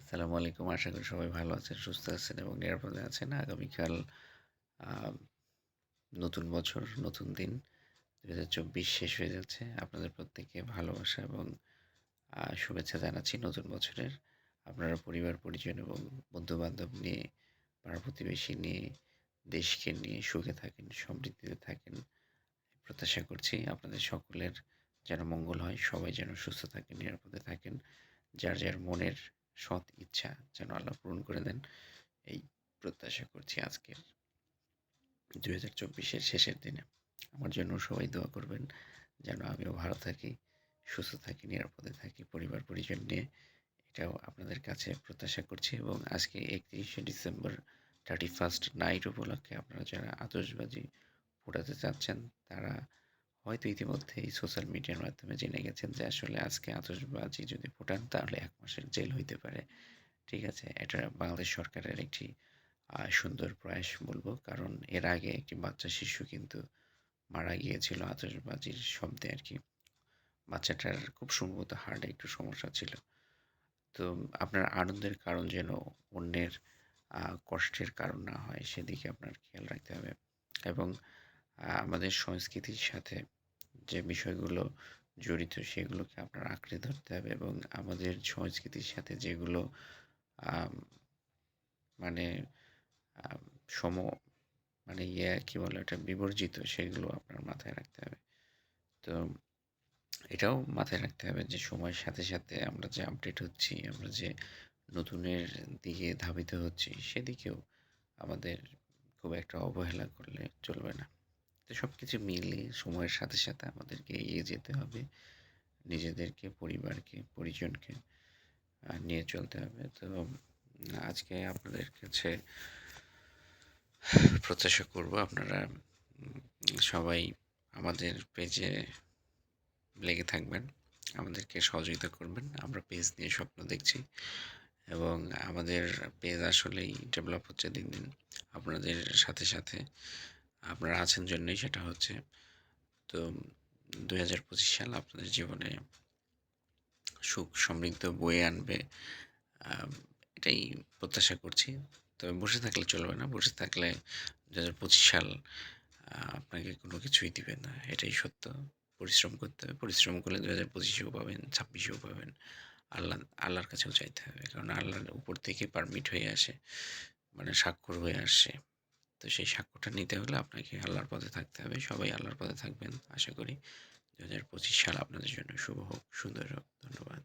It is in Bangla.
আসসালামু আলাইকুম। আশা করি সবাই ভালো আছেন, সুস্থ আছেন এবং নিরাপদে আছেন। আগামীকাল আ নতুন বছর, নতুন দিন। ২০২৪ শেষ হয়ে যাচ্ছে। আপনাদের প্রত্যেককে ভালোবাসা এবং শুভেচ্ছা জানাচ্ছি নতুন বছরের। আপনারা পরিবার-পরিজন এবং বন্ধু-বান্ধব নিয়ে, পাড়া-প্রতিবেশী নিয়ে, দেশকে নিয়ে সুখে থাকেন, সমৃদ্ধিতে থাকেন। প্রত্যাশা করছি আপনাদের সকলের যেন মঙ্গল হয়। সবাই যেন সুস্থ থাকেন, নিরাপদে থাকেন। যার মনের সৎ ইচ্ছা যেন আল্লাহ পূরণ করে দেন। এই প্রত্যাশা করছি আজকের ২০২৪-এর শেষের দিনে। আমার জন্য সবাই দোয়া করবেন যেন আমিও ভালো থাকি, সুস্থ থাকি, নিরাপদে থাকি, পরিবার-পরিজন নিয়ে। এটাও আপনাদের কাছে প্রত্যাশা করছি এবং আজকে ৩১শে ডিসেম্বর 31st নাইট উপলক্ষে আপনারা যারা আতশবাজি ফোটাতে চাচ্ছেন, তারা হয়তো ইতিমধ্যেই সোশ্যাল মিডিয়ার মাধ্যমে জেনে গেছেন যে আসলে আজকে আতশবাজি যদি ফোটান তাহলে ১ মাসের জেল হইতে পারে। ঠিক আছে? এটা বাংলাদেশ সরকারের একটি সুন্দর প্রয়াস বলবো। কারণ এর আগে একটি বাচ্চা শিশু কিন্তু মারা গিয়েছিল আতশবাজির শব্দে আরকি। বাচ্চাটার খুব সম্ভবত হার্টে একটু সমস্যা ছিল। তো আপনার আনন্দের কারণ যেন অন্যের কষ্টের কারণ না হয় সেদিকে আপনার খেয়াল রাখতে হবে। এবং আমাদের সংস্কৃতির সাথে যে বিষয়গুলো জড়িত সেগুলোকে আপনার আঁকড়ে ধরতে হবে এবং আমাদের সংস্কৃতির সাথে যেগুলো আম মানে আম সম মানে কি বলে ওটা বিবর্জিত সেগুলো আপনার মাথায় রাখতে হবে। তো এটাও মাথায় রাখতে হবে যে সময়ের সাথে, সাথে আমরা যে আপডেট হচ্ছি, আমরা যে নতুনের দিকে ধাবিত হচ্ছি সেদিকেও আমাদের খুব একটা অবহেলা করলে চলবে না। তো সবকিছু মিলিয়ে সময়ের সাথে, সাথে আমাদেরকে এগিয়ে যেতে হবে। নিজেদেরকে, পরিবারকে, পরিজনকে নিয়ে চলতে হবে। তো আজকে আপনাদের কাছে প্রত্যাশা করব আপনারা উম সবাই আমাদের পেজে লেগে থাকবেন। আমাদেরকে সহযোগিতা করবেন। আমরা পেজ নিয়ে স্বপ্ন দেখছি এবং আমাদের পেজ আসলেই ডেভেলপ হচ্ছে দিন, দিন। আপনাদের সাথে, সাথে আপনারা আছেন জন্যই সেটা হচ্ছে। তো ২০২৫ সাল আপনাদের জীবনে সুখ সমৃদ্ধ বয়ে আনবে। আম এটাই প্রত্যাশা করছি। তবে বসে থাকলে চলবে না। বসে থাকলে ২০২৫ সাল আপনাকে কোনো কিছুই দিবে না। এটাই সত্য। পরিশ্রম করতে হবে। পরিশ্রম করলে ২০২৫ এও পাবেন, ২৬-এও পাবেন। আল্লাহর কাছেও চাইতে হবে। কারণ আল্লাহর উপর থেকে পারমিট হয়ে আসে। মানে স্বাক্ষর হয়ে আসে। তো সেই সাক্ষ্যটা নিতে হলে আপনাকে আল্লাহর পথে থাকতে হবে। সবাই আল্লাহর পথে থাকবেন আশা করি। ২০২৫ সাল আপনাদের জন্য শুভ হোক, সুন্দর হোক। ধন্যবাদ।